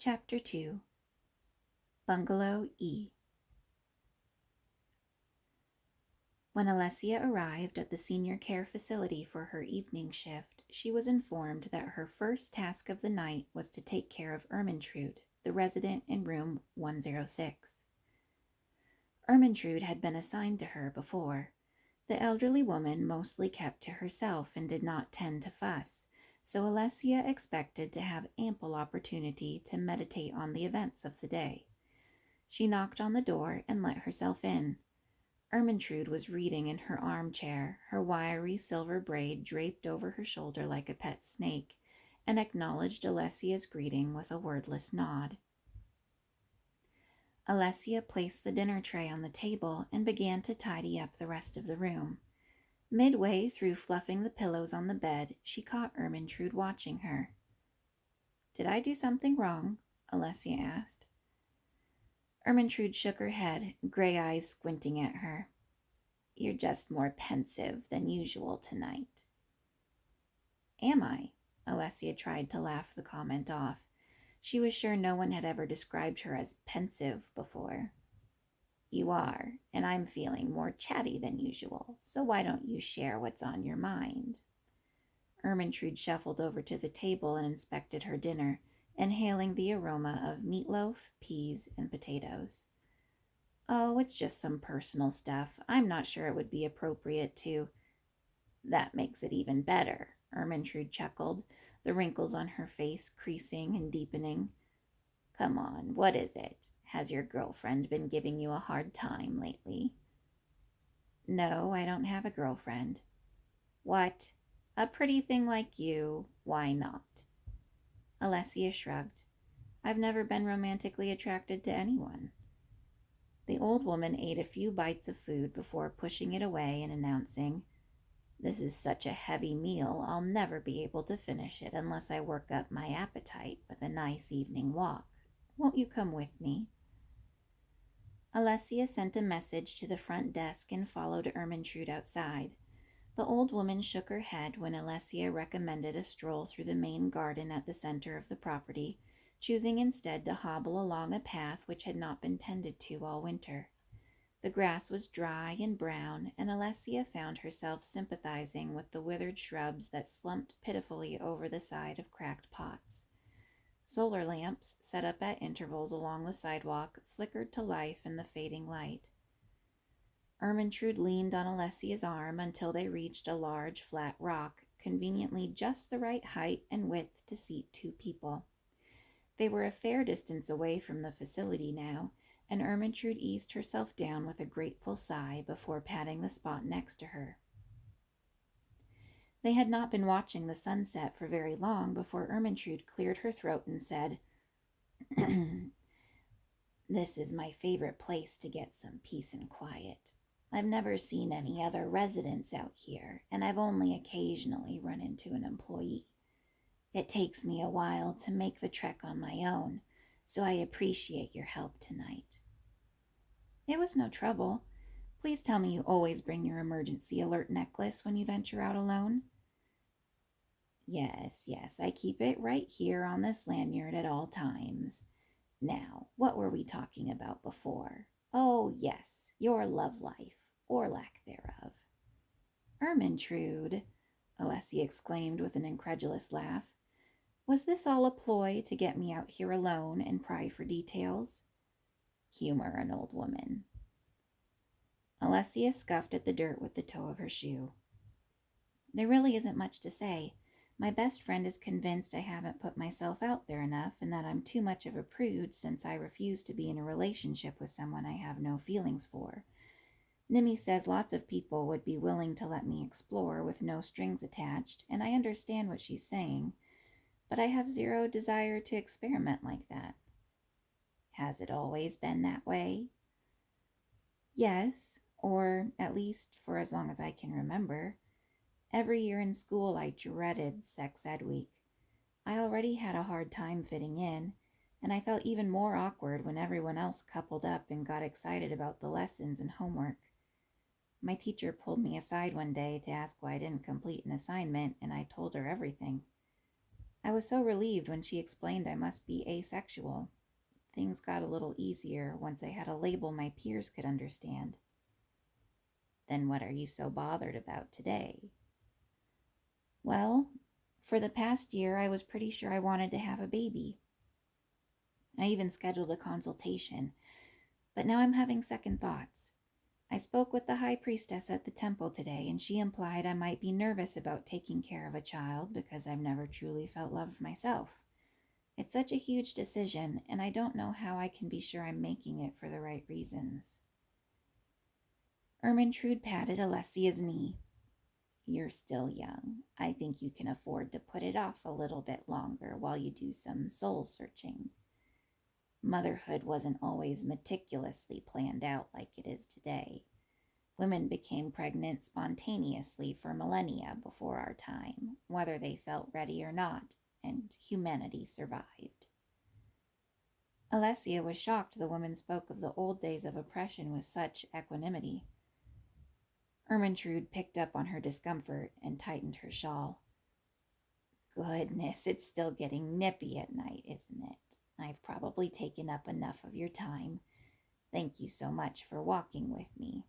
Chapter 2 Bungalow E. When Alessia arrived at the senior care facility for her evening shift, she was informed that her first task of the night was to take care of Ermintrude, the resident in room 106. Ermintrude had been assigned to her before. The elderly woman mostly kept to herself and did not tend to fuss, so Alessia expected to have ample opportunity to meditate on the events of the day. She knocked on the door and let herself in. Ermintrude was reading in her armchair, her wiry silver braid draped over her shoulder like a pet snake, and acknowledged Alessia's greeting with a wordless nod. Alessia placed the dinner tray on the table and began to tidy up the rest of the room. Midway through fluffing the pillows on the bed, she caught Ermintrude watching her. "Did I do something wrong?" Alessia asked. Ermintrude shook her head, gray eyes squinting at her. "You're just more pensive than usual tonight." "Am I?" Alessia tried to laugh the comment off. She was sure no one had ever described her as pensive before. "You are, and I'm feeling more chatty than usual, so why don't you share what's on your mind?" Ermintrude shuffled over to the table and inspected her dinner, inhaling the aroma of meatloaf, peas, and potatoes. "Oh, it's just some personal stuff. I'm not sure it would be appropriate to—" "That makes it even better," Ermintrude chuckled, the wrinkles on her face creasing and deepening. "Come on, what is it? Has your girlfriend been giving you a hard time lately?" "No, I don't have a girlfriend." "What? A pretty thing like you? Why not?" Alessia shrugged. "I've never been romantically attracted to anyone." The old woman ate a few bites of food before pushing it away and announcing, "This is such a heavy meal, I'll never be able to finish it unless I work up my appetite with a nice evening walk. Won't you come with me?" Alessia sent a message to the front desk and followed Ermintrude outside. The old woman shook her head when Alessia recommended a stroll through the main garden at the center of the property, choosing instead to hobble along a path which had not been tended to all winter. The grass was dry and brown, and Alessia found herself sympathizing with the withered shrubs that slumped pitifully over the side of cracked pots. Solar lamps, set up at intervals along the sidewalk, flickered to life in the fading light. Ermintrude leaned on Alessia's arm until they reached a large, flat rock, conveniently just the right height and width to seat two people. They were a fair distance away from the facility now, and Ermintrude eased herself down with a grateful sigh before patting the spot next to her. They had not been watching the sunset for very long before Ermintrude cleared her throat and said, "This is my favorite place to get some peace and quiet. I've never seen any other residents out here, and I've only occasionally run into an employee. It takes me a while to make the trek on my own, so I appreciate your help tonight." "It was no trouble. Please tell me you always bring your emergency alert necklace when you venture out alone." Yes, I keep it right here on this lanyard at all times. Now, what were we talking about before? Oh, yes, your love life, or lack thereof." "Ermintrude," Alessia exclaimed with an incredulous laugh. "Was this all a ploy to get me out here alone and pry for details?" "Humor an old woman." Alessia scuffed at the dirt with the toe of her shoe. "There really isn't much to say. My best friend is convinced I haven't put myself out there enough and that I'm too much of a prude since I refuse to be in a relationship with someone I have no feelings for. Nimmy says lots of people would be willing to let me explore with no strings attached, and I understand what she's saying, but I have zero desire to experiment like that." "Has it always been that way?" "Yes, or at least for as long as I can remember. Every year in school I dreaded sex ed week. I already had a hard time fitting in, and I felt even more awkward when everyone else coupled up and got excited about the lessons and homework. My teacher pulled me aside one day to ask why I didn't complete an assignment, and I told her everything." I was so relieved when she explained I must be asexual. Things got a little easier once I had a label my peers could understand. Then what are you so bothered about today? Well, for the past year, I was pretty sure I wanted to have a baby. I even scheduled a consultation, but now I'm having second thoughts. I spoke with the high priestess at the temple today, and she implied I might be nervous about taking care of a child because I've never truly felt love myself. It's such a huge decision, and I don't know how I can be sure I'm making it for the right reasons. Ermintrude patted Alessia's knee. You're still young. I think you can afford to put it off a little bit longer while you do some soul searching. Motherhood wasn't always meticulously planned out like it is today. Women became pregnant spontaneously for millennia before our time, whether they felt ready or not, and humanity survived. Alessia was shocked the woman spoke of the old days of oppression with such equanimity. Ermintrude picked up on her discomfort and tightened her shawl. Goodness, it's still getting nippy at night, isn't it? I've probably taken up enough of your time. Thank you so much for walking with me.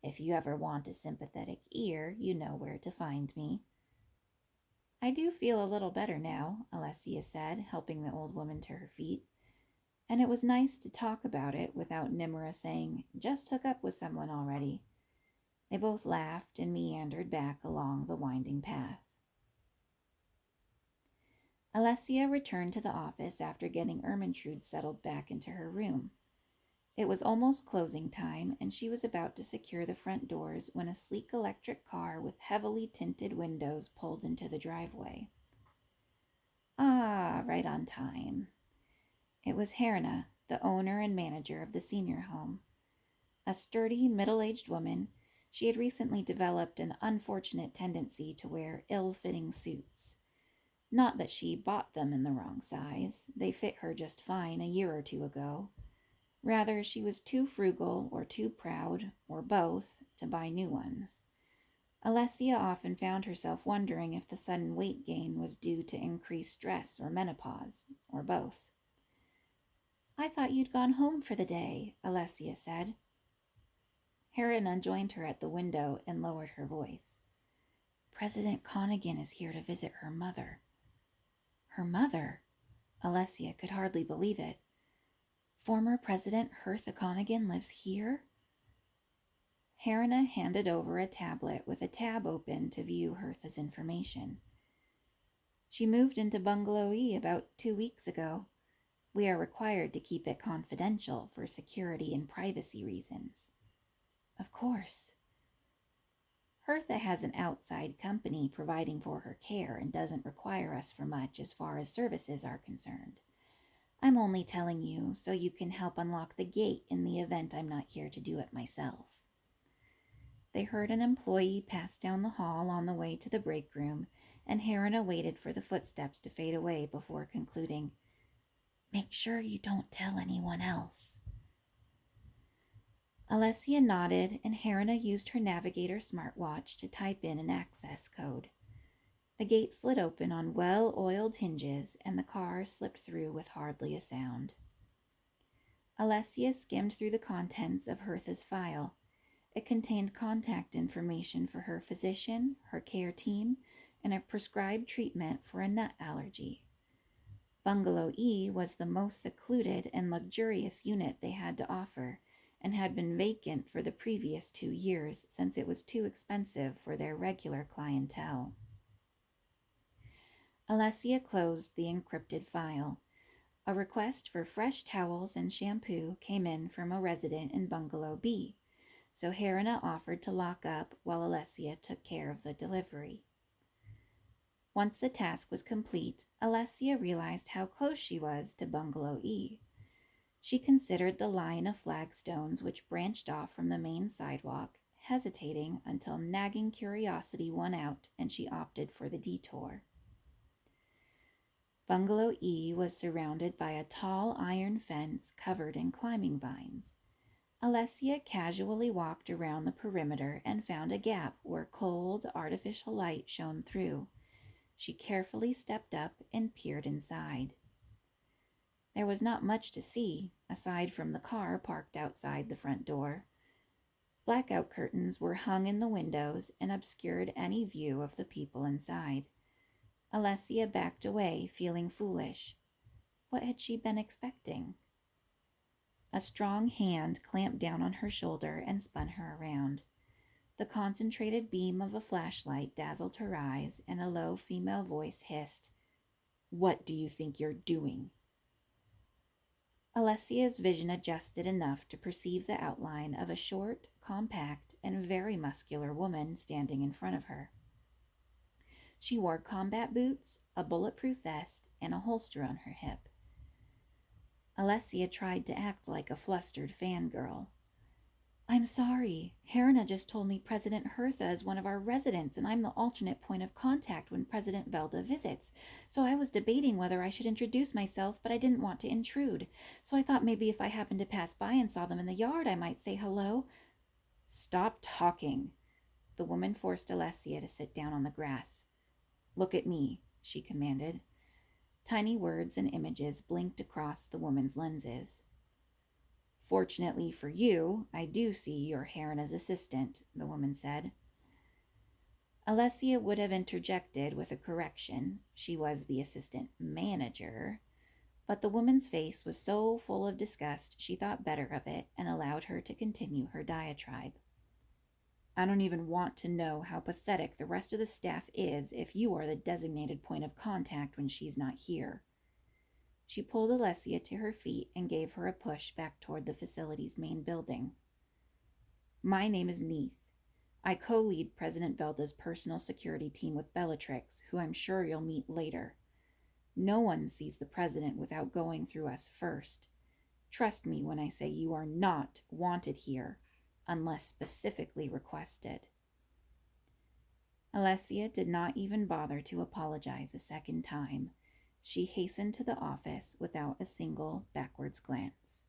If you ever want a sympathetic ear, you know where to find me. I do feel a little better now, Alessia said, helping the old woman to her feet. And it was nice to talk about it without Nimra saying, just hook up with someone already. They both laughed and meandered back along the winding path. Alessia returned to the office after getting Ermintrude settled back into her room. It was almost closing time, and she was about to secure the front doors when a sleek electric car with heavily tinted windows pulled into the driveway. Ah, right on time. It was Herna, the owner and manager of the senior home. A sturdy, middle-aged woman, she had recently developed an unfortunate tendency to wear ill-fitting suits. Not that she bought them in the wrong size. They fit her just fine a year or two ago. Rather, she was too frugal or too proud, or both, to buy new ones. Alessia often found herself wondering if the sudden weight gain was due to increased stress or menopause, or both. I thought you'd gone home for the day, Alessia said. Herina joined her at the window and lowered her voice. President Connigan is here to visit her mother. Her mother? Alessia could hardly believe it. Former President Hertha Connigan lives here? Herina handed over a tablet with a tab open to view Hertha's information. She moved into Bungalow E about 2 weeks ago. We are required to keep it confidential for security and privacy reasons. Of course. Hertha has an outside company providing for her care and doesn't require us for much as far as services are concerned. I'm only telling you so you can help unlock the gate in the event I'm not here to do it myself. They heard an employee pass down the hall on the way to the break room, and Herina waited for the footsteps to fade away before concluding, Make sure you don't tell anyone else. Alessia nodded, and Herina used her navigator smartwatch to type in an access code. The gate slid open on well-oiled hinges, and the car slipped through with hardly a sound. Alessia skimmed through the contents of Hertha's file. It contained contact information for her physician, her care team, and a prescribed treatment for a nut allergy. Bungalow E was the most secluded and luxurious unit they had to offer, and had been vacant for the previous 2 years since it was too expensive for their regular clientele. Alessia closed the encrypted file. A request for fresh towels and shampoo came in from a resident in Bungalow B, so Herina offered to lock up while Alessia took care of the delivery. Once the task was complete, Alessia realized how close she was to Bungalow E. She considered the line of flagstones which branched off from the main sidewalk, hesitating until nagging curiosity won out and she opted for the detour. Bungalow E was surrounded by a tall iron fence covered in climbing vines. Alessia casually walked around the perimeter and found a gap where cold, artificial light shone through. She carefully stepped up and peered inside. There was not much to see, aside from the car parked outside the front door. Blackout curtains were hung in the windows and obscured any view of the people inside. Alessia backed away, feeling foolish. What had she been expecting? A strong hand clamped down on her shoulder and spun her around. The concentrated beam of a flashlight dazzled her eyes, and a low female voice hissed, "What do you think you're doing?" Alessia's vision adjusted enough to perceive the outline of a short, compact, and very muscular woman standing in front of her. She wore combat boots, a bulletproof vest, and a holster on her hip. Alessia tried to act like a flustered fangirl. "I'm sorry. Helena just told me President Hertha is one of our residents, and I'm the alternate point of contact when President Velda visits. So I was debating whether I should introduce myself, but I didn't want to intrude. So I thought maybe if I happened to pass by and saw them in the yard, I might say hello." "Stop talking." The woman forced Alessia to sit down on the grass. "Look at me," she commanded. Tiny words and images blinked across the woman's lenses. "Fortunately for you, I do see you're Helena's assistant," the woman said. Alessia would have interjected with a correction. She was the assistant manager. But the woman's face was so full of disgust she thought better of it and allowed her to continue her diatribe. "I don't even want to know how pathetic the rest of the staff is if you are the designated point of contact when she's not here." She pulled Alessia to her feet and gave her a push back toward the facility's main building. "My name is Neith. I co-lead President Velda's personal security team with Bellatrix, who I'm sure you'll meet later. No one sees the president without going through us first. Trust me when I say you are not wanted here, unless specifically requested." Alessia did not even bother to apologize a second time. She hastened to the office without a single backwards glance.